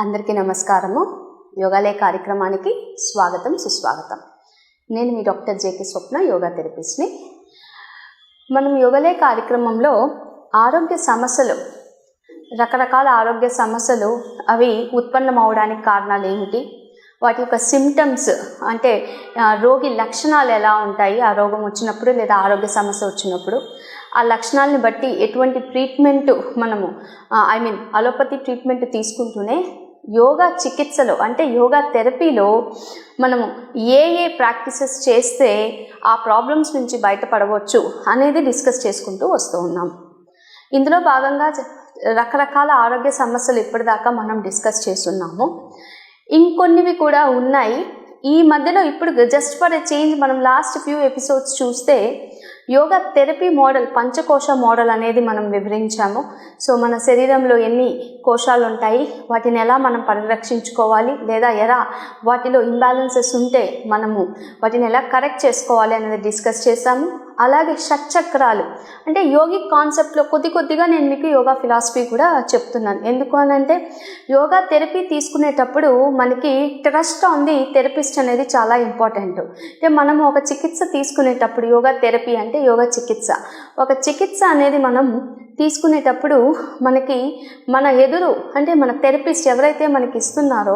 అందరికీ నమస్కారము. యోగాలయ కార్యక్రమానికి స్వాగతం, సుస్వాగతం. నేను మీ డాక్టర్ జేకే స్వప్న, యోగా థెరపిస్ట్ని. మనం యోగాలయ కార్యక్రమంలో ఆరోగ్య సమస్యలు, రకరకాల ఆరోగ్య సమస్యలు అవి ఉత్పన్నం అవడానికి కారణాలు ఏమిటి, వాటి యొక్క సిమ్టమ్స్ అంటే రోగి లక్షణాలు ఎలా ఉంటాయి, ఆ రోగం వచ్చినప్పుడు లేదా ఆరోగ్య సమస్య వచ్చినప్పుడు ఆ లక్షణాలను బట్టి ఎటువంటి ట్రీట్మెంట్ మనము అలోపతి ట్రీట్మెంట్ తీసుకుంటూనే యోగా చికిత్సలో అంటే యోగా థెరపీలో మనము ఏ ప్రాక్టీసెస్ చేస్తే ఆ ప్రాబ్లమ్స్ నుంచి బయటపడవచ్చు అనేది డిస్కస్ చేసుకుంటూ వస్తూ ఉన్నాం. ఇందులో భాగంగా రకరకాల ఆరోగ్య సమస్యలు ఇప్పటిదాకా మనం డిస్కస్ చేస్తున్నాము. ఇంకొన్నివి కూడా ఉన్నాయి. ఈ మధ్యలో ఇప్పుడు జస్ట్ ఫర్ ఎ చేంజ్ మనం లాస్ట్ ఫ్యూ ఎపిసోడ్స్ చూస్తే యోగా థెరపీ మోడల్, పంచకోశ మోడల్ అనేది మనం వివరించాము. సో మన శరీరంలో ఎన్ని కోశాలు ఉంటాయి, వాటిని ఎలా మనం పరిరక్షించుకోవాలి, లేదా ఎలా వాటిలో ఇంబ్యాలెన్సెస్ ఉంటే మనము వాటిని ఎలా కరెక్ట్ చేసుకోవాలి అనేది డిస్కస్ చేశాము. అలాగే షట్చక్రాలు అంటే యోగిక్ కాన్సెప్ట్లో కొద్దిగా నేను మీకు యోగా ఫిలాసఫీ కూడా చెప్తున్నాను. ఎందుకు అనంటే యోగా థెరపీ తీసుకునేటప్పుడు మనకి ట్రస్ట్ ఆన్ ది థెరపిస్ట్ అనేది చాలా ఇంపార్టెంట్. అంటే మనము ఒక చికిత్స తీసుకునేటప్పుడు, యోగా థెరపీ అంటే యోగా చికిత్స, ఒక చికిత్స అనేది మనం తీసుకునేటప్పుడు మనకి మన ఎదురు అంటే మన థెరపిస్ట్ ఎవరైతే మనకి ఇస్తున్నారో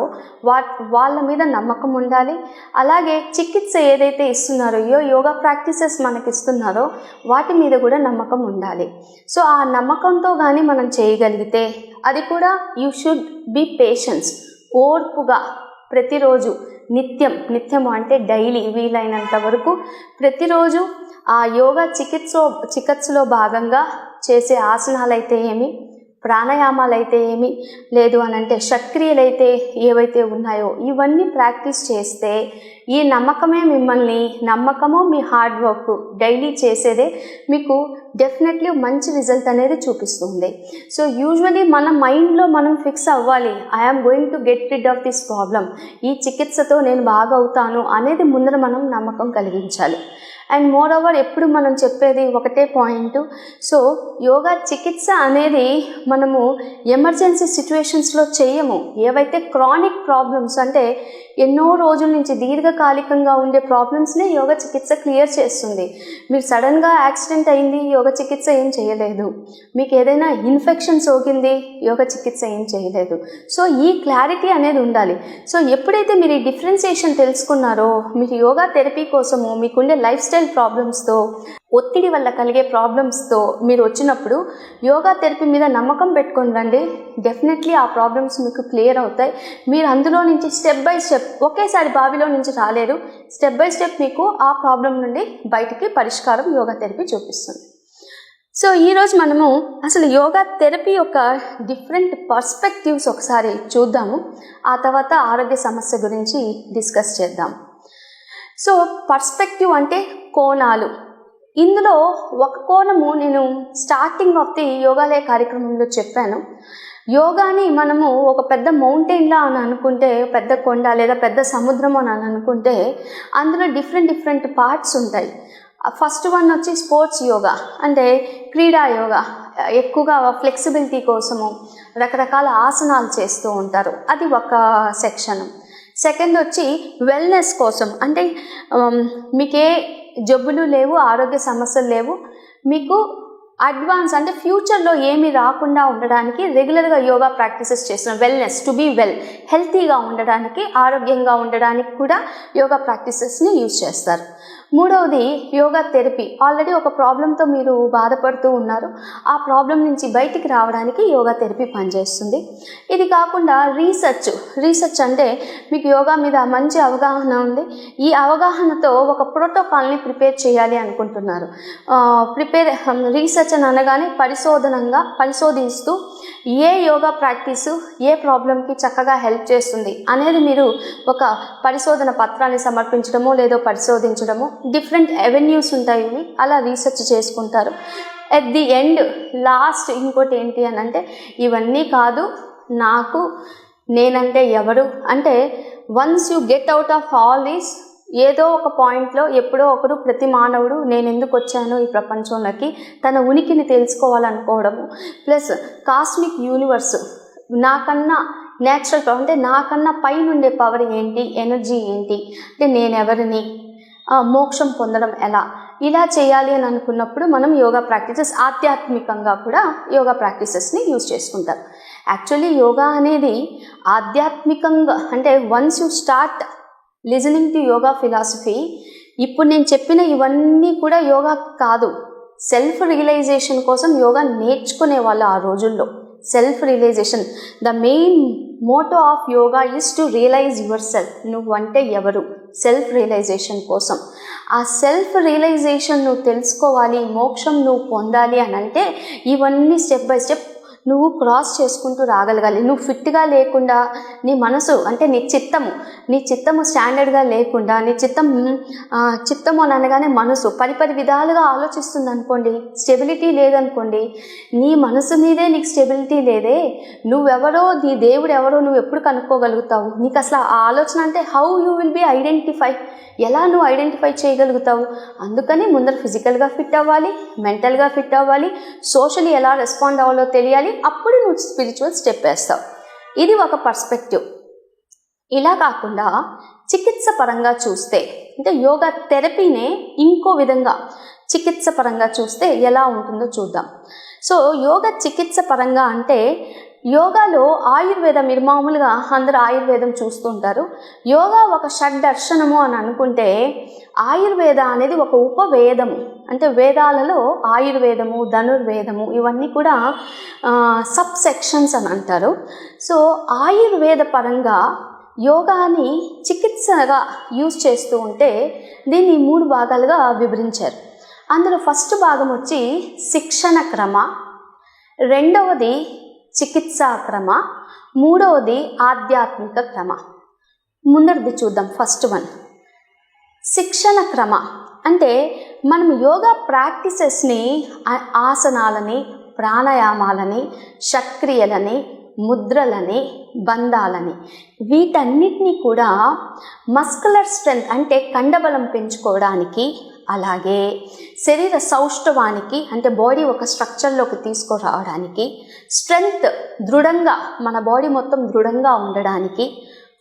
వాళ్ళ మీద నమ్మకం ఉండాలి. అలాగే చికిత్స ఏదైతే ఇస్తున్నారో, యోగా ప్రాక్టీసెస్ మనకి ఇస్తున్నారో వాటి మీద కూడా నమ్మకం ఉండాలి. సో ఆ నమ్మకంతో కానీ మనం చేయగలిగితే, అది కూడా యూ షుడ్ బీ పేషెన్స్, ఓర్పుగా ప్రతిరోజు నిత్యం అంటే డైలీ వీలైనంత వరకు ప్రతిరోజు ఆ యోగా చికిత్సలో భాగంగా చేసే ఆసనాలు అయితే ఏమి, ప్రాణాయామాలు అయితే ఏమి, లేదు అని అంటే షట్క్రియలు అయితే ఏవైతే ఉన్నాయో ఇవన్నీ ప్రాక్టీస్ చేస్తే ఈ నమ్మకము మీ హార్డ్ వర్క్ డైలీ చేసేదే మీకు డెఫినెట్లీ మంచి రిజల్ట్ అనేది చూపిస్తుంది. సో యూజువలీ మన మైండ్లో మనం ఫిక్స్ అవ్వాలి, I'm going to get rid of this problem, ఈ చికిత్సతో నేను బాగా అవుతాను అనేది ముందర మనం నమ్మకం కలిగించాలి. అండ్ మోర్ ఓవర్ ఎప్పుడు మనం చెప్పేది ఒకటే పాయింట్, సో యోగా చికిత్స అనేది మనము ఎమర్జెన్సీ సిచ్యువేషన్స్లో చేయము. ఏవైతే క్రానిక్ ప్రాబ్లమ్స్ అంటే ఎన్నో రోజుల నుంచి దీర్ఘకాలికంగా ఉండే ప్రాబ్లమ్స్ని యోగా చికిత్స క్లియర్ చేస్తుంది. మీరు సడన్గా యాక్సిడెంట్ అయింది, యోగా చికిత్స ఏం చేయలేదు. మీకు ఏదైనా ఇన్ఫెక్షన్ సోకింది, యోగా చికిత్స ఏం చేయలేదు. సో ఈ క్లారిటీ అనేది ఉండాలి. సో ఎప్పుడైతే మీరు ఈ డిఫరెన్సియేషన్ తెలుసుకున్నారో, మీరు యోగా థెరపీ కోసము మీకుండే లైఫ్ స్టైల్ ప్రాబ్లమ్స్తో, ఒత్తిడి వల్ల కలిగే ప్రాబ్లమ్స్తో మీరు వచ్చినప్పుడు యోగా థెరపీ మీద నమ్మకం పెట్టుకొని రండి. డెఫినెట్లీ ఆ ప్రాబ్లమ్స్ మీకు క్లియర్ అవుతాయి. మీరు అందులో నుంచి స్టెప్ బై స్టెప్, ఒకేసారి బావిలో నుంచి రాలేరు, స్టెప్ బై స్టెప్ మీకు ఆ ప్రాబ్లం నుండి బయటికి పరిష్కారం యోగా థెరపీ చూపిస్తుంది. సో ఈరోజు మనము అసలు యోగా థెరపీ యొక్క డిఫరెంట్ పర్స్పెక్టివ్స్ ఒకసారి చూద్దాము. ఆ తర్వాత ఆరోగ్య సమస్య గురించి డిస్కస్ చేద్దాం. సో పర్స్పెక్టివ్ అంటే కోణాలు. ఇందులో ఒక కోణము నేను స్టార్టింగ్ ఆఫ్ ది యోగాలయ కార్యక్రమంలో చెప్పాను. యోగాని మనము ఒక పెద్ద మౌంటైన్లా అని అనుకుంటే, పెద్ద కొండ లేదా పెద్ద సముద్రం అని అనుకుంటే అందులో డిఫరెంట్ పార్ట్స్ ఉంటాయి. ఫస్ట్ వన్ వచ్చి స్పోర్ట్స్ యోగా అంటే క్రీడా యోగా, ఎక్కువగా ఫ్లెక్సిబిలిటీ కోసము రకరకాల ఆసనాలు చేస్తూ ఉంటారు, అది ఒక సెక్షన్. సెకండ్ వచ్చి వెల్నెస్ కోసం, అంటే మీకే జబ్బులు లేవు, ఆరోగ్య సమస్యలు లేవు, మీకు అడ్వాన్స్ అంటే ఫ్యూచర్లో ఏమీ రాకుండా ఉండడానికి రెగ్యులర్గా యోగా ప్రాక్టీసెస్ చేస్తున్నాం. వెల్నెస్, టు బీ వెల్, హెల్తీగా ఉండడానికి, ఆరోగ్యంగా ఉండడానికి కూడా యోగా ప్రాక్టీసెస్ని యూజ్ చేస్తారు. మూడవది యోగా థెరపీ. ఆల్రెడీ ఒక ప్రాబ్లంతో మీరు బాధపడుతూ ఉన్నారు, ఆ ప్రాబ్లం నుంచి బయటికి రావడానికి యోగా థెరపీ పనిచేస్తుంది. ఇది కాకుండా రీసెర్చ్ అంటే మీకు యోగా మీద మంచి అవగాహన ఉంది, ఈ అవగాహనతో ఒక ప్రోటోకాల్ని ప్రిపేర్ చేయాలి అనుకుంటున్నారు. రీసెర్చ్ అని అనగానే పరిశోధిస్తూ ఏ యోగా ప్రాక్టీసు ఏ ప్రాబ్లంకి చక్కగా హెల్ప్ చేస్తుంది అనేది మీరు ఒక పరిశోధన పత్రాన్ని సమర్పించడమో లేదో పరిశోధించడమో, డిఫరెంట్ అవెన్యూస్ ఉంటాయి, అలా రీసెర్చ్ చేసుకుంటారు. ఎట్ ది ఎండ్ లాస్ట్ ఇంకోటి ఏంటి అని అంటే, ఇవన్నీ కాదు, నాకు నేనంటే ఎవరు అంటే once you get out of all these, ఏదో ఒక పాయింట్లో ఎప్పుడో ఒకరు ప్రతి మానవుడు నేను ఎందుకు వచ్చాను ఈ ప్రపంచంలోకి తన ఉనికిని తెలుసుకోవాలనుకోవడము, ప్లస్ కాస్మిక్ యూనివర్స్ నాకన్నా న్యాచురల్ పవర్ అంటే నాకన్నా పైన ఉండే పవర్ ఏంటి, ఎనర్జీ ఏంటి, అంటే నేను ఎవరిని, మోక్షం పొందడం ఎలా, ఇలా చేయాలి అని అనుకున్నప్పుడు మనం యోగా ప్రాక్టీసెస్, ఆధ్యాత్మికంగా కూడా యోగా ప్రాక్టీసెస్ని యూజ్ చేసుకుంటారు. యాక్చువల్లీ యోగా అనేది ఆధ్యాత్మికంగా అంటే once you start listening to yoga philosophy, ఇప్పుడు నేను చెప్పిన ఇవన్నీ కూడా యోగా కాదు, సెల్ఫ్ రియలైజేషన్ కోసం యోగా నేర్చుకునే వాళ్ళు ఆ రోజుల్లో. Self realization, the main motto of yoga is to realize your self, నువ్వంటే ఎవరు, సెల్ఫ్ రియలైజేషన్ కోసం. ఆ సెల్ఫ్ రియలైజేషన్ నువ్వు తెలుసుకోవాలి, మోక్షం నువ్వు పొందాలి అని అంటే ఇవన్నీ స్టెప్ బై స్టెప్ నువ్వు క్రాస్ చేసుకుంటూ రాగలగాలి. నువ్వు ఫిట్గా లేకుండా నీ మనసు అంటే నీ చిత్తము స్టాండర్డ్గా లేకుండా, నీ చిత్తము అని అనగానే మనసు పరిపరి విధాలుగా ఆలోచిస్తుంది అనుకోండి, స్టెబిలిటీ లేదనుకోండి, నీ మనసు మీదే నీకు స్టెబిలిటీ లేదే, నువ్వెవరో, నీ దేవుడు ఎవరో నువ్వు ఎప్పుడు కనుక్కోగలుగుతావు? నీకు అసలు ఆ ఆలోచన అంటే how you will be identify, ఎలా నువ్వు ఐడెంటిఫై చేయగలుగుతావు? అందుకని ముందర ఫిజికల్గా ఫిట్ అవ్వాలి, మెంటల్గా ఫిట్ అవ్వాలి, సోషల్లీ ఎలా రెస్పాండ్ అవ్వాలో తెలియాలి, అప్పుడు నువ్వు స్పిరిచువల్ స్టెప్ వేస్తావు. ఇది ఒక పర్స్పెక్టివ్. ఇలా కాకుండా చికిత్స పరంగా చూస్తే, అంటే యోగా థెరపీనే ఇంకో విధంగా చికిత్స పరంగా చూస్తే ఎలా ఉంటుందో చూద్దాం. సో యోగా చికిత్స పరంగా అంటే యోగాలో ఆయుర్వేదం, మీరు మామూలుగా అందరూ ఆయుర్వేదం చూస్తుంటారు. యోగా ఒక షడ్దర్శనము అని అనుకుంటే ఆయుర్వేద అనేది ఒక ఉపవేదము. అంటే వేదాలలో ఆయుర్వేదము, ధనుర్వేదము ఇవన్నీ కూడా సబ్ సెక్షన్స్ అని అంటారు. సో ఆయుర్వేద పరంగా యోగాని చికిత్సగా యూజ్ చేస్తూ ఉంటే దీన్ని 3 భాగాలుగా విభజించారు. అందులో ఫస్ట్ భాగం వచ్చి శిక్షణ క్రమ, రెండవది చికిత్సా క్రమ, మూడవది ఆధ్యాత్మిక క్రమ. ముందరిది చూద్దాం. ఫస్ట్ వన్ శిక్షణ క్రమ. అంటే మనం యోగా ప్రాక్టీసెస్ని, ఆసనాలని, ప్రాణాయామాలని, షట్క్రియలని, ముద్రలని, బంధాలని, వీటన్నిటినీ కూడా మస్కులర్ స్ట్రెంగ్త్ అంటే కండబలం పెంచుకోవడానికి, అలాగే శరీర సౌష్ఠవానికి అంటే బాడీ ఒక స్ట్రక్చర్లోకి తీసుకురావడానికి, స్ట్రెంగ్త్ దృఢంగా మన బాడీ మొత్తం దృఢంగా ఉండడానికి,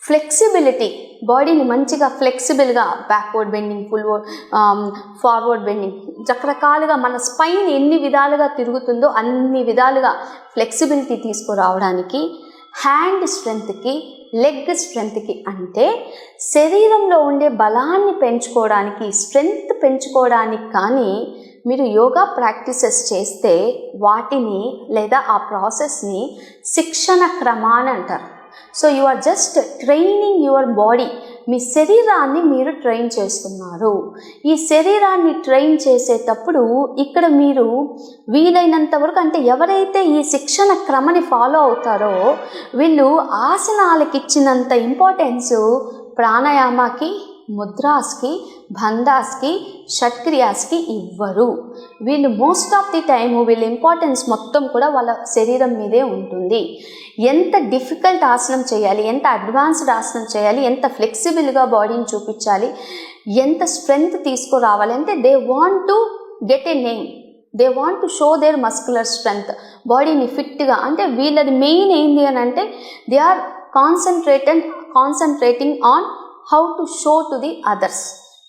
ఫ్లెక్సిబిలిటీ బాడీని మంచిగా ఫ్లెక్సిబుల్గా బ్యాక్వర్డ్ బెండింగ్, ఫార్వర్డ్ బెండింగ్, రకరకాలుగా మన స్పైన్ ఎన్ని విధాలుగా తిరుగుతుందో అన్ని విధాలుగా ఫ్లెక్సిబిలిటీ తీసుకురావడానికి, హ్యాండ్ స్ట్రెంగ్త్కి, లెగ్ స్ట్రెంగ్త్కి అంటే శరీరంలో ఉండే బలాన్ని పెంచుకోవడానికి, స్ట్రెంగ్త్ పెంచుకోవడానికి కానీ మీరు యోగా ప్రాక్టీసెస్ చేస్తే వాటిని లేదా ఆ ప్రాసెస్ని శిక్షణ క్రమాన్ని అంటారు. So you are just training your body, మీ శరీరాన్ని మీరు ట్రైన్ చేస్తున్నారు. ఈ శరీరాన్ని ట్రైన్ చేసేటప్పుడు ఇక్కడ మీరు వీలైనంత వరకు అంటే ఎవరైతే ఈ శిక్షణ క్రమని ఫాలో అవుతారో వీళ్ళు ఆసనాలకి ఇచ్చినంత ఇంపార్టెన్స్ ప్రాణాయామకి, ముద్రాస్కి, బంధాస్కి, షట్క్రియాస్కి ఇవ్వరు. వీళ్ళు మోస్ట్ ఆఫ్ ది టైము వీళ్ళ ఇంపార్టెన్స్ మొత్తం కూడా వాళ్ళ శరీరం మీదే ఉంటుంది. ఎంత డిఫికల్ట్ ఆసనం చేయాలి, ఎంత అడ్వాన్స్డ్ ఆసనం చేయాలి, ఎంత ఫ్లెక్సిబుల్గా బాడీని చూపించాలి, ఎంత స్ట్రెంగ్త్ తీసుకురావాలి అంటే they want to get a name, they want to show their muscular strength, బాడీని ఫిట్గా. అంటే వీళ్ళది మెయిన్ ఏంటి అని అంటే they are concentrating on how to show to the others.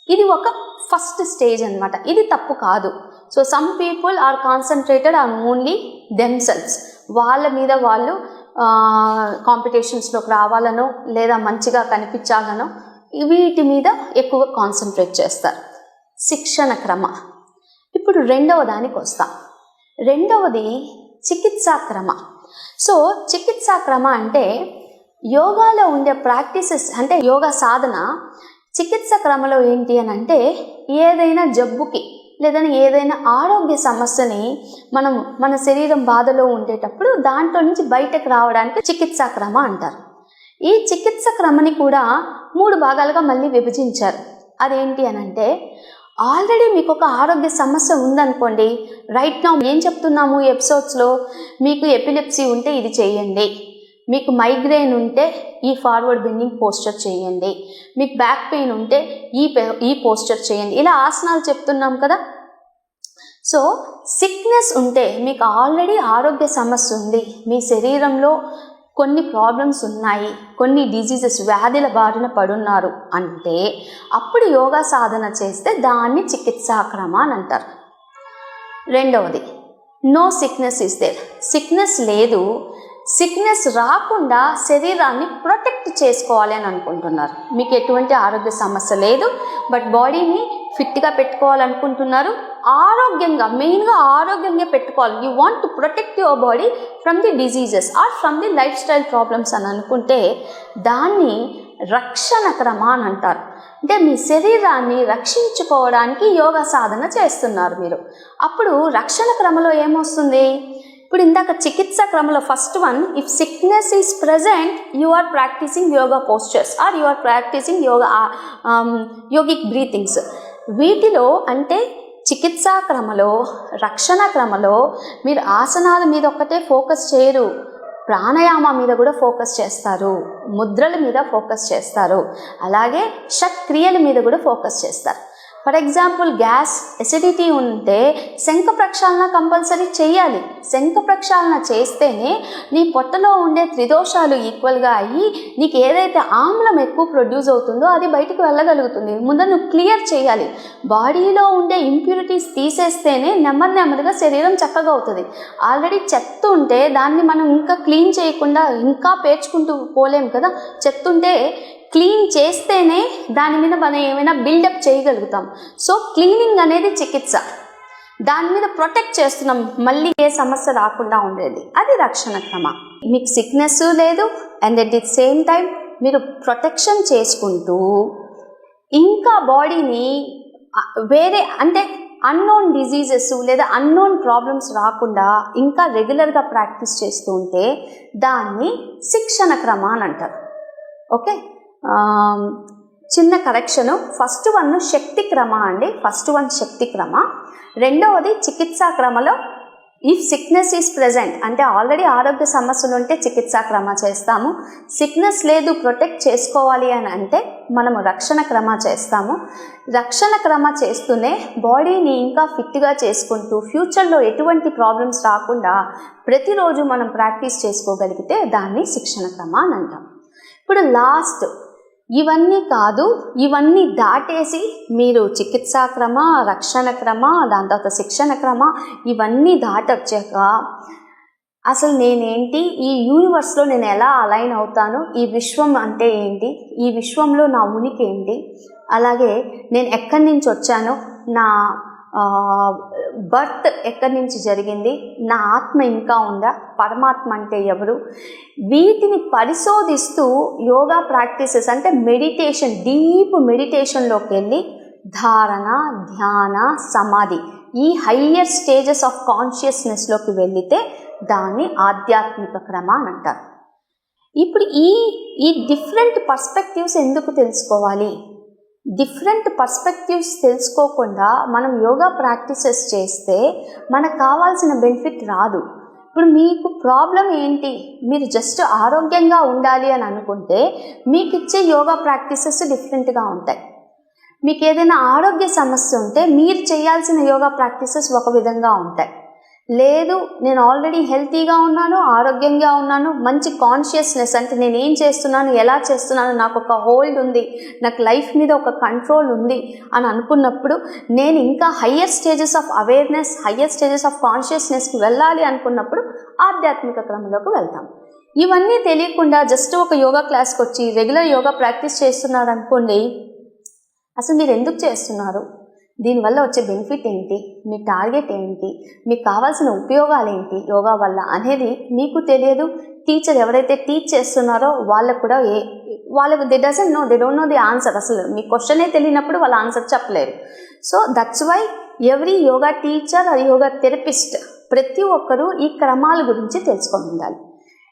ఇది ఒక ఫస్ట్ స్టేజ్ అనమాట. ఇది తప్పు కాదు. So some people are concentrated on only themselves, వాళ్ళ మీద వాళ్ళు కాంపిటీషన్స్లోకి రావాలనో లేదా మంచిగా కనిపించాలనో వీటి మీద ఎక్కువ కాన్సన్ట్రేట్ చేస్తారు. శిక్షణ క్రమ. ఇప్పుడు రెండవ దానికి వస్తాం. రెండవది చికిత్సా క్రమ. సో చికిత్సా క్రమ అంటే యోగాలో ఉండే ప్రాక్టీసెస్ అంటే యోగా సాధన చికిత్స క్రమలో ఏంటి అని అంటే ఏదైనా జబ్బుకి లేదని ఏదైనా ఆరోగ్య సమస్యని మన శరీరం బాధలో ఉండేటప్పుడు దాంట్లో నుంచి బయటకు రావడానికి చికిత్సా క్రమ అంటారు. ఈ చికిత్స క్రమని కూడా 3 భాగాలుగా మళ్ళీ విభజించారు. అదేంటి అని అంటే ఆల్రెడీ మీకు ఒక ఆరోగ్య సమస్య ఉందనుకోండి, రైట్ నౌ ఏం చెప్తున్నాము ఈ ఎపిసోడ్స్లో, మీకు ఎపిలెప్సీ ఉంటే ఇది చేయండి, మీకు మైగ్రేన్ ఉంటే ఈ ఫార్వర్డ్ బెండింగ్ పోస్చర్ చేయండి, మీకు బ్యాక్ పెయిన్ ఉంటే ఈ పోస్చర్ చేయండి, ఇలా ఆసనాలు చెప్తున్నాం కదా. సో సిక్నెస్ ఉంటే మీకు ఆల్రెడీ ఆరోగ్య సమస్య ఉంది, మీ శరీరంలో కొన్ని ప్రాబ్లమ్స్ ఉన్నాయి, కొన్ని డిజీజెస్ వ్యాధుల బారిన పడున్నారు అంటే అప్పుడు యోగా సాధన చేస్తే దాన్ని చికిత్సాక్రమ అని అంటారు. రెండవది, no sickness is there. Sickness లేదు, సిక్నెస్ రాకుండా శరీరాన్ని ప్రొటెక్ట్ చేసుకోవాలి అని అనుకుంటున్నారు. మీకు ఎటువంటి ఆరోగ్య సమస్య లేదు, బట్ బాడీని ఫిట్గా పెట్టుకోవాలనుకుంటున్నారు, ఆరోగ్యంగా, మెయిన్గా ఆరోగ్యంగా పెట్టుకోవాలి. You want to protect your body from the diseases or from the lifestyle problems అని అనుకుంటే దాన్ని రక్షణ క్రమ అని అంటారు. అంటే మీ శరీరాన్ని రక్షించుకోవడానికి యోగా సాధన చేస్తున్నారు మీరు. అప్పుడు రక్షణ క్రమలో ఏమొస్తుంది? ఇప్పుడు ఇందాక చికిత్స క్రమంలో first one, if sickness is present you are practising yoga postures or you are practising yogic breathings. వీటిలో అంటే చికిత్సా క్రమలో, రక్షణ క్రమలో మీరు ఆసనాల మీద ఒక్కటే ఫోకస్ చేయరు, ప్రాణాయామ మీద కూడా ఫోకస్ చేస్తారు, ముద్రల మీద ఫోకస్ చేస్తారు, అలాగే షట్క్రియల మీద కూడా ఫోకస్ చేస్తారు. ఫర్ ఎగ్జాంపుల్ గ్యాస్, ఎసిడిటీ ఉంటే శంఖ ప్రక్షాళన కంపల్సరీ చేయాలి. శంఖ ప్రక్షాళన చేస్తేనే నీ పొట్టలో ఉండే త్రిదోషాలు ఈక్వల్గా అయ్యి నీకు ఏదైతే ఆమ్లం ఎక్కువ ప్రొడ్యూస్ అవుతుందో అది బయటికి వెళ్ళగలుగుతుంది. ముందు నువ్వు క్లియర్ చేయాలి. బాడీలో ఉండే ఇంప్యూరిటీస్ తీసేస్తేనే నెమ్మదిగా శరీరం చక్కగా అవుతుంది. ఆల్రెడీ చెత్త ఉంటే దాన్ని మనం ఇంకా క్లీన్ చేయకుండా ఇంకా పేర్చుకుంటూ పోలేము కదా. చెత్త ఉంటే క్లీన్ చేస్తేనే దాని మీద మనం ఏమైనా బిల్డప్ చేయగలుగుతాం. సో క్లీనింగ్ అనేది చికిత్స, దాని మీద ప్రొటెక్ట్ చేస్తున్నాం, మళ్ళీ ఏ సమస్య రాకుండా ఉండేది, అది రక్షణ క్రమ. మీకు సిక్నెస్ లేదు and at the same time మీరు ప్రొటెక్షన్ చేసుకుంటూ ఇంకా బాడీని వేరే అంటే అన్నోన్ డిజీజెస్ లేదా అన్నోన్ ప్రాబ్లమ్స్ రాకుండా ఇంకా రెగ్యులర్గా ప్రాక్టీస్ చేస్తూ ఉంటే దాన్ని శిక్షణ క్రమ అని అంటారు. ఓకే, చిన్న కరెక్షను. ఫస్ట్ వన్ శక్తి క్రమ అండి, ఫస్ట్ వన్ శక్తి క్రమ. రెండవది చికిత్సా క్రమలో ఇఫ్ సిక్నెస్ ఈజ్ ప్రెజెంట్ అంటే ఆల్రెడీ ఆరోగ్య సమస్యలు ఉంటే చికిత్సా క్రమ చేస్తాము. సిక్నెస్ లేదు, ప్రొటెక్ట్ చేసుకోవాలి అని అంటే మనము రక్షణ క్రమ చేస్తాము. రక్షణ క్రమ చేస్తూనే బాడీని ఇంకా ఫిట్గా చేసుకుంటూ ఫ్యూచర్లో ఎటువంటి ప్రాబ్లమ్స్ రాకుండా ప్రతిరోజు మనం ప్రాక్టీస్ చేసుకోగలిగితే దాన్ని శిక్షణ క్రమ అని అంటాం. ఇప్పుడు లాస్ట్, ఇవన్నీ కాదు, ఇవన్నీ దాటేసి మీరు చికిత్సా క్రమ, రక్షణ క్రమ, దాని తర్వాత శిక్షణ క్రమ ఇవన్నీ దాటొచ్చాక అసలు నేనేంటి, ఈ యూనివర్స్లో నేను ఎలా అలైన్ అవుతాను, ఈ విశ్వం అంటే ఏంటి, ఈ విశ్వంలో నా ఉనికి ఏంటి, అలాగే నేను ఎక్కడి నుంచి వచ్చాను, నా బర్త్ ఎక్కడి నుంచి జరిగింది, నా ఆత్మ ఇంకా ఉందా, పరమాత్మ అంటే ఎవరు, వీటిని పరిశోధిస్తూ యోగా ప్రాక్టీసెస్ అంటే మెడిటేషన్, డీప్ మెడిటేషన్లోకి వెళ్ళి ధారణ, ధ్యాన, సమాధి ఈ హయ్యర్ స్టేజెస్ ఆఫ్ కాన్షియస్నెస్లోకి వెళితే దాన్ని ఆధ్యాత్మిక క్రమ అని అంటారు. ఇప్పుడు ఈ డిఫరెంట్ పర్స్పెక్టివ్స్ ఎందుకు తెలుసుకోవాలి? డిఫరెంట్ పర్స్పెక్టివ్స్ తెలుసుకోకుండా మనం యోగా ప్రాక్టీసెస్ చేస్తే మనకు కావాల్సిన బెనిఫిట్ రాదు. ఇప్పుడు మీకు ప్రాబ్లం ఏంటి, మీరు జస్ట్ ఆరోగ్యంగా ఉండాలి అని అనుకుంటే మీకు ఇచ్చే యోగా ప్రాక్టీసెస్ డిఫరెంట్గా ఉంటాయి. మీకు ఏదైనా ఆరోగ్య సమస్య ఉంటే మీరు చేయాల్సిన యోగా ప్రాక్టీసెస్ ఒక విధంగా ఉంటాయి. లేదు, నేను ఆల్రెడీ హెల్తీగా ఉన్నాను, ఆరోగ్యంగా ఉన్నాను, మంచి కాన్షియస్నెస్ అంటే నేను ఏం చేస్తున్నాను, ఎలా చేస్తున్నాను, నాకు ఒక హోల్డ్ ఉంది, నాకు లైఫ్ మీద ఒక కంట్రోల్ ఉంది అని అనుకున్నప్పుడు నేను ఇంకా higher stages of awareness, higher stages of కాన్షియస్నెస్కి వెళ్ళాలి అనుకున్నప్పుడు ఆధ్యాత్మిక క్రమంలోకి వెళ్తాం. ఇవన్నీ తెలియకుండా జస్ట్ ఒక యోగా క్లాస్కి వచ్చి రెగ్యులర్ యోగా ప్రాక్టీస్ చేస్తున్నారు అనుకోండి, అసలు మీరు ఎందుకు చేస్తున్నారు, దీనివల్ల వచ్చే బెనిఫిట్ ఏంటి, మీ టార్గెట్ ఏంటి, మీకు కావాల్సిన ఉపయోగాలు ఏంటి యోగా వల్ల అనేది మీకు తెలియదు. టీచర్ ఎవరైతే టీచ్ చేస్తున్నారో వాళ్ళకు కూడా వాళ్ళకు they don't know the answer. అసలు మీ క్వశ్చనే తెలియనప్పుడు వాళ్ళ ఆన్సర్ చెప్పలేరు. So that's why every yoga teacher or yoga therapist ప్రతి ఒక్కరూ ఈ క్రమాల గురించి తెలుసుకొని ఉండాలి.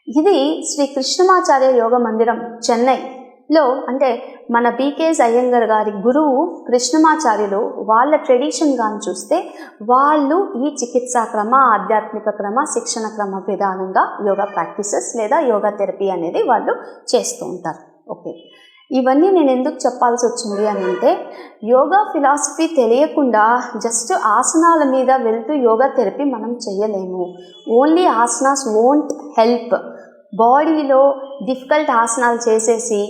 ఇది శ్రీ కృష్ణమాచార్య యోగ మందిరం చెన్నైలో అంటే మన బీకేఎస్ అయ్యంగర్ గారి గురువు కృష్ణమాచార్యులు వాళ్ళ ట్రెడిషన్ కానీ చూస్తే వాళ్ళు ఈ చికిత్సా క్రమ, ఆధ్యాత్మిక క్రమ, శిక్షణ క్రమ విధానంగా యోగా ప్రాక్టీసెస్ లేదా యోగా థెరపీ అనేది వాళ్ళు చేస్తూ ఉంటారు. ఓకే, ఇవన్నీ నేను ఎందుకు చెప్పాల్సి వచ్చింది అని అంటే యోగా ఫిలాసఫీ తెలియకుండా జస్ట్ ఆసనాల మీద వెళ్తూ యోగా థెరపీ మనం చేయలేము. Only asanas won't help. బాడీలో డిఫికల్ట్ ఆసనాలు చేసేసి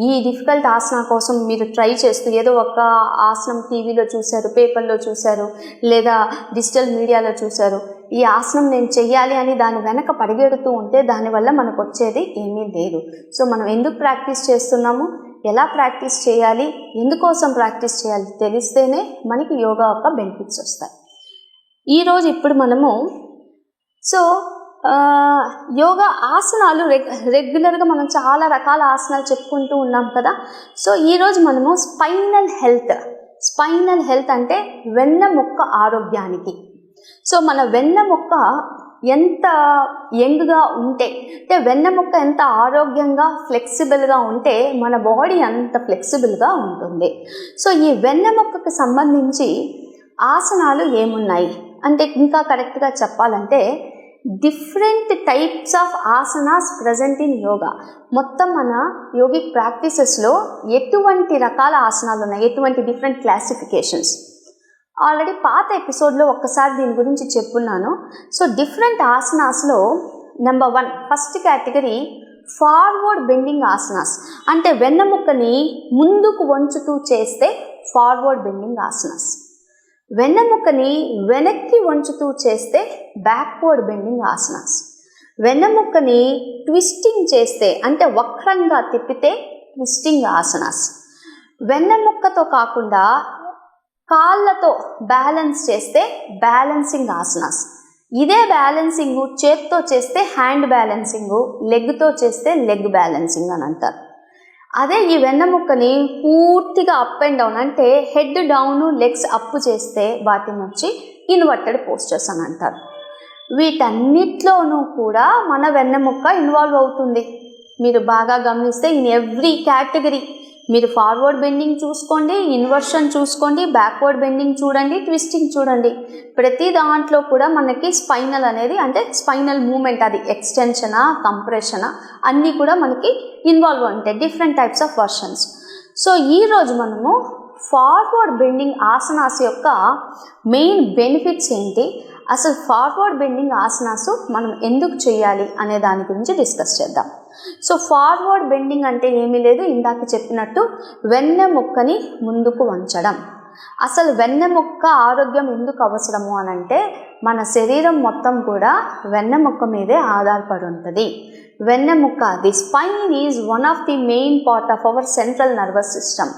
ఈ డిఫికల్ట్ ఆసన కోసం మీరు ట్రై చేస్తూ ఏదో ఒక ఆసనం టీవీలో చూశారు, పేపర్లో చూశారు, లేదా డిజిటల్ మీడియాలో చూశారు, ఈ ఆసనం నేను చెయ్యాలి అని దాని వెనక పరిగెడుతూ ఉంటే దానివల్ల మనకు వచ్చేది ఏమీ లేదు. సో మనం ఎందుకు ప్రాక్టీస్ చేస్తున్నాము, ఎలా ప్రాక్టీస్ చేయాలి, ఎందుకోసం ప్రాక్టీస్ చేయాలి తెలిస్తేనే మనకి యోగా యొక్క బెనిఫిట్స్ వస్తాయి. ఈరోజు ఇప్పుడు మనము యోగా ఆసనాలు రెగ్యులర్గా మనం చాలా రకాల ఆసనాలు చెప్పుకుంటూ ఉన్నాం కదా. సో ఈరోజు మనము స్పైనల్ హెల్త్ అంటే వెన్నెముక్క ఆరోగ్యానికి. సో మన వెన్నెముక్క ఎంత యంగ్గా ఉంటే, అంటే వెన్నెముక్క ఎంత ఆరోగ్యంగా ఫ్లెక్సిబుల్గా ఉంటే మన బాడీ అంత ఫ్లెక్సిబుల్గా ఉంటుంది. సో ఈ వెన్నెముక్కకు సంబంధించి ఆసనాలు ఏమున్నాయి అంటే, ఇంకా కరెక్ట్గా చెప్పాలంటే different types of asanas present in yoga. మొత్తం మన యోగిక్ ప్రాక్టీసెస్లో ఎటువంటి రకాల ఆసనాలు ఉన్నాయి, ఎటువంటి డిఫరెంట్ క్లాసిఫికేషన్స్, ఆల్రెడీ పాత ఎపిసోడ్లో ఒక్కసారి దీని గురించి చెప్పున్నాను. సో డిఫరెంట్ ఆసనాస్లో number 1 first category forward bending asanas. అంటే వెన్నెముక్కని ముందుకు వంచుతూ చేస్తే ఫార్వర్డ్ బెండింగ్ ఆసనాస్. వెన్నెముక్కని వెనక్కి వంచుతూ చేస్తే బ్యాక్వర్డ్ బెండింగ్ ఆసనాస్. వెన్నెముక్కని ట్విస్టింగ్ చేస్తే అంటే వక్రంగా తిప్పితే ట్విస్టింగ్ ఆసనాస్. వెన్నెముక్కతో కాకుండా కాళ్ళతో బ్యాలెన్స్ చేస్తే బ్యాలెన్సింగ్ ఆసనాస్. ఇదే బ్యాలెన్సింగ్ చేత్తో చేస్తే హ్యాండ్ బ్యాలెన్సింగ్, లెగ్తో చేస్తే లెగ్ బ్యాలెన్సింగ్ అని అంటారు. అదే ఈ వెన్నెముక్కని పూర్తిగా అప్ అండ్ డౌన్ అంటే హెడ్ డౌన్ లెగ్స్ అప్ చేస్తే వాటిని వచ్చి ఇన్వర్టెడ్ పోస్చర్స్ అని అంటారు. వీటన్నిటిలోనూ కూడా మన వెన్నెముక్క ఇన్వాల్వ్ అవుతుంది. మీరు బాగా గమనిస్తే ఇన్ ఎవ్రీ కేటగిరీ మీరు ఫార్వర్డ్ బెండింగ్ చూసుకోండి, ఇన్వర్షన్ చూసుకోండి, బ్యాక్వర్డ్ బెండింగ్ చూడండి, ట్విస్టింగ్ చూడండి, ప్రతి దాంట్లో కూడా మనకి స్పైనల్ అనేది అంటే స్పైనల్ మూమెంట్, అది ఎక్స్టెన్షనా కంప్రెషనా అన్నీ కూడా మనకి ఇన్వాల్వ్ ఉంటాయి, different types of versions. So ఈరోజు మనము ఫార్వర్డ్ బెండింగ్ ఆసనాస్ యొక్క మెయిన్ బెనిఫిట్స్ ఏంటి, అసలు ఫార్వర్డ్ బెండింగ్ ఆసనాస్ మనం ఎందుకు చేయాలి అనే దాని గురించి డిస్కస్ చేద్దాం. సో ఫార్వర్డ్ బెండింగ్ అంటే ఏమీ లేదు, ఇందాక చెప్పినట్టు వెన్నెముక్కని ముందుకు వంచడం. అసలు వెన్నెముక్క ఆరోగ్యం ఎందుకు అవసరము అని అంటే మన శరీరం మొత్తం కూడా వెన్నెముక్క మీదే ఆధారపడి ఉంటుంది. వెన్నెముక్క, the spine is one of the main part of our central nervous system.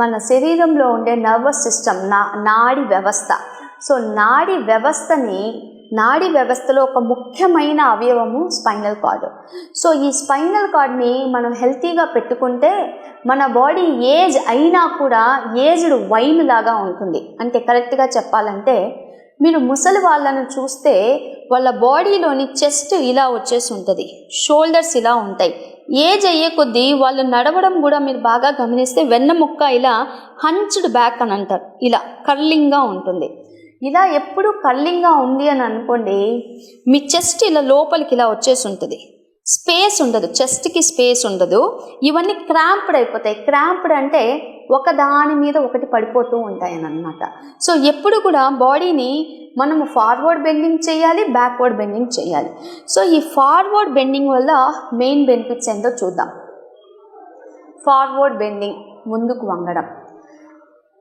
మన శరీరంలో ఉండే నర్వస్ సిస్టమ్, నాడీ వ్యవస్థ. సో నాడీ వ్యవస్థలో ఒక ముఖ్యమైన అవయవము స్పైనల్ కార్డ్. సో ఈ స్పైనల్ కార్డ్ని మనం హెల్తీగా పెట్టుకుంటే మన బాడీ ఏజ్ అయినా కూడా ఏజ్డ్ వైన్ లాగా ఉంటుంది. అంటే కరెక్ట్గా చెప్పాలంటే మీరు ముసలి వాళ్ళను చూస్తే వాళ్ళ బాడీలోని చెస్ట్ ఇలా వచ్చేసి ఉంటుంది, షోల్డర్స్ ఇలా ఉంటాయి. ఏజ్ అయ్యే కొద్దీ వాళ్ళు నడవడం కూడా మీరు బాగా గమనిస్తే వెన్నెముక్క ఇలా హంచ్డ్ బ్యాక్ అని అంటారు, ఇలా కర్లింగ్గా ఉంటుంది. ఇలా ఎప్పుడు కర్లింగ్గా ఉంది అని అనుకోండి, మీ చెస్ట్ ఇలా లోపలికి ఇలా వచ్చేసి ఉంటుంది, స్పేస్ ఉండదు, చెస్ట్కి స్పేస్ ఉండదు. ఇవన్నీ క్రాంప్డ్ అయిపోతాయి. క్రాంప్డ్ అంటే ఒక దాని మీద ఒకటి పడిపోతూ ఉంటాయని అన్నమాట. సో ఎప్పుడు కూడా బాడీని మనము ఫార్వర్డ్ బెండింగ్ చేయాలి, బ్యాక్వర్డ్ బెండింగ్ చేయాలి. సో ఈ ఫార్వర్డ్ బెండింగ్ వల్ల మెయిన్ బెనిఫిట్స్ ఏంటో చూద్దాం. ఫార్వర్డ్ బెండింగ్, ముందుకు వంగడం.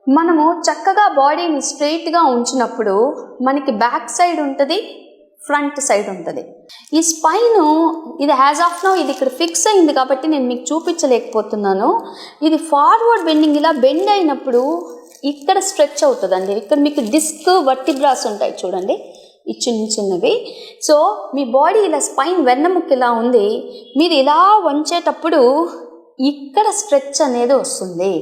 మనము చక్కగా బాడీని స్ట్రెయిట్గా ఉంచినప్పుడు మనకి బ్యాక్ సైడ్ ఉంటుంది, ఫ్రంట్ సైడ్ ఉంటుంది. ఈ స్పైన్ ఇది యాజ్ ఆఫ్ నౌ ఇది ఇక్కడ ఫిక్స్ అయింది కాబట్టి నేను మీకు చూపించలేకపోతున్నాను. ఇది ఫార్వర్డ్ బెండింగ్ ఇలా బెండ్ అయినప్పుడు ఇక్కడ స్ట్రెచ్ అవుతుందండి. ఇక్కడ మీకు డిస్క్ వర్టిబ్రాస్ ఉంటాయి చూడండి, ఈ చిన్నవి. సో మీ బాడీ ఇలా స్పైన్ వెన్నెముక్క ఇలా ఉంది, మీరు ఇలా వంచేటప్పుడు ఇక్కడ స్ట్రెచ్ అనేది వస్తుంది.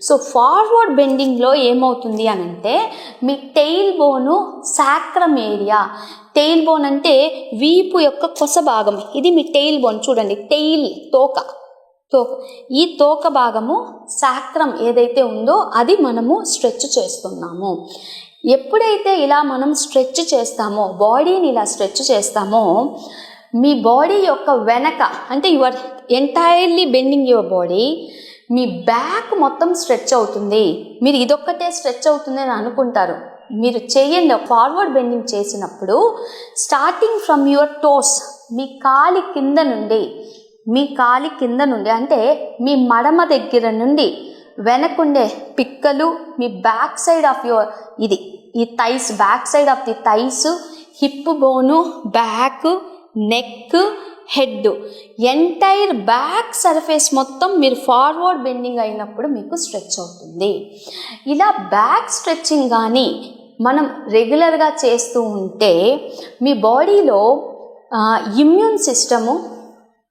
సో ఫార్వర్డ్ బెండింగ్లో ఏమవుతుంది అని అంటే మీ టెయిల్ బోను, సాక్రమ్ ఏరియా. టెయిల్ బోన్ అంటే వీపు యొక్క కొస భాగం, ఇది మీ టెయిల్ బోన్ చూడండి, టెయిల్ తోక. ఈ తోక భాగము సాక్రమ్ ఏదైతే ఉందో అది మనము స్ట్రెచ్ చేస్తున్నాము. ఎప్పుడైతే ఇలా మనం స్ట్రెచ్ చేస్తామో, బాడీని ఇలా స్ట్రెచ్ చేస్తామో, మీ బాడీ యొక్క వెనక అంటే your entirely bending your body, మీ బ్యాక్ మొత్తం స్ట్రెచ్ అవుతుంది. మీరు ఇదొక్కటే స్ట్రెచ్ అవుతుంది అని అనుకుంటారు, మీరు చేయండి. ఫార్వర్డ్ బెండింగ్ చేసినప్పుడు స్టార్టింగ్ ఫ్రమ్ యువర్ టోస్, మీ కాలి కింద నుండి అంటే మీ మడమ దగ్గర నుండి వెనకుండే పిక్కలు, మీ back side of the thighs, back side of the thighs, hip bone, back, neck, head, entire back surface మొత్తం మీరు ఫార్వర్డ్ బెండింగ్ అయినప్పుడు మీకు స్ట్రెచ్ అవుతుంది. ఇలా బ్యాక్ స్ట్రెచ్చింగ్ కానీ మనం రెగ్యులర్గా చేస్తూ ఉంటే మీ బాడీలో immune system,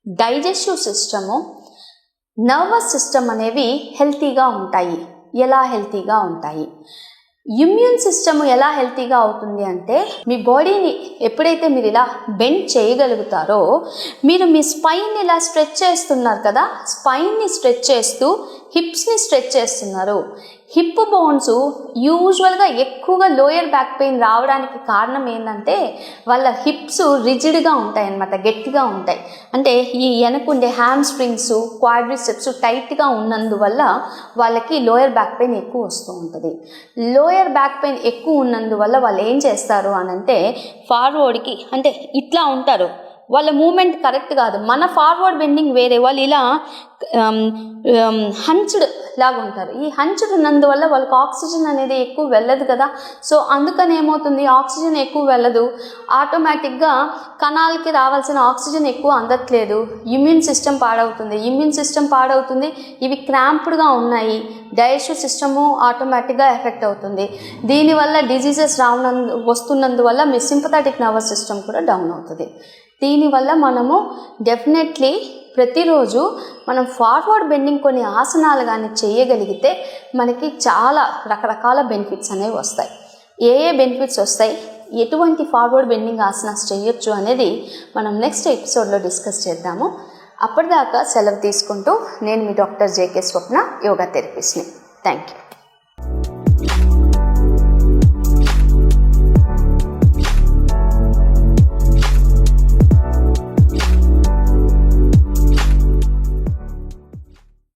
digestive system, nervous system అనేవి హెల్తీగా ఉంటాయి. ఎలా హెల్తీగా ఉంటాయి? ఇమ్యూన్ సిస్టమ్ ఎలా హెల్తీగా అవుతుంది అంటే మీ బాడీని ఎప్పుడైతే మీరు ఇలా బెండ్ చేయగలుగుతారో, మీరు మీ స్పైన్ ఇలా స్ట్రెచ్ చేస్తున్నారు కదా, స్పైన్ని స్ట్రెచ్ చేస్తూ హిప్స్ని స్ట్రెచ్ చేస్తున్నారు. హిప్ బోన్స్ యూజువల్గా ఎక్కువగా లోయర్ బ్యాక్ పెయిన్ రావడానికి కారణం ఏంటంటే వాళ్ళ హిప్స్ రిజిడ్గా ఉంటాయి అన్నమాట, గట్టిగా ఉంటాయి. అంటే ఈ వెనకుండే హ్యామ్ స్ప్రింగ్స్, క్వాడ్రిసెప్స్ టైట్గా ఉన్నందువల్ల వాళ్ళకి లోయర్ బ్యాక్ పెయిన్ ఎక్కువ వస్తూ ఉంటుంది. లోయర్ బ్యాక్ పెయిన్ ఎక్కువ ఉన్నందువల్ల వాళ్ళు ఏం చేస్తారు అని అంటే ఫార్వర్డ్కి అంటే ఇట్లా ఉంటారు, వాళ్ళ మూమెంట్ కరెక్ట్ కాదు. మన ఫార్వర్డ్ బెండింగ్ వేరే, వాళ్ళు ఇలా హంచ్డ్ లాగా ఉంటారు. ఈ హంచ్డ్ ఉన్నందువల్ల వాళ్ళకి ఆక్సిజన్ అనేది ఎక్కువ వెళ్ళదు కదా. సో అందుకని ఏమవుతుంది, ఆక్సిజన్ ఎక్కువ వెళ్ళదు, ఆటోమేటిక్గా కణాలకి రావాల్సిన ఆక్సిజన్ ఎక్కువ అందట్లేదు, ఇమ్యూన్ సిస్టమ్ పాడవుతుంది. ఇవి క్రాంప్డ్గా ఉన్నాయి, డైజెస్టివ్ సిస్టము ఆటోమేటిక్గా ఎఫెక్ట్ అవుతుంది. దీనివల్ల డిజీజెస్ వస్తున్నందువల్ల మీ సింపథెటిక్ నర్వస్ సిస్టమ్ కూడా డౌన్ అవుతుంది. దీనివల్ల మనము డెఫినెట్లీ ప్రతిరోజు మనం ఫార్వర్డ్ బెండింగ్ కొన్ని ఆసనాలు కానీ చేయగలిగితే మనకి చాలా రకరకాల బెనిఫిట్స్ అనేవి వస్తాయి. ఏ బెనిఫిట్స్ వస్తాయి, ఎటువంటి ఫార్వర్డ్ బెండింగ్ ఆసనాస్ చేయొచ్చు అనేది మనం నెక్స్ట్ ఎపిసోడ్లో డిస్కస్ చేద్దాము. అప్పటిదాకా సెలవు తీసుకుంటూ నేను మీ డాక్టర్ జేకే స్వప్న, యోగా థెరపిస్ట్ని. Thank you.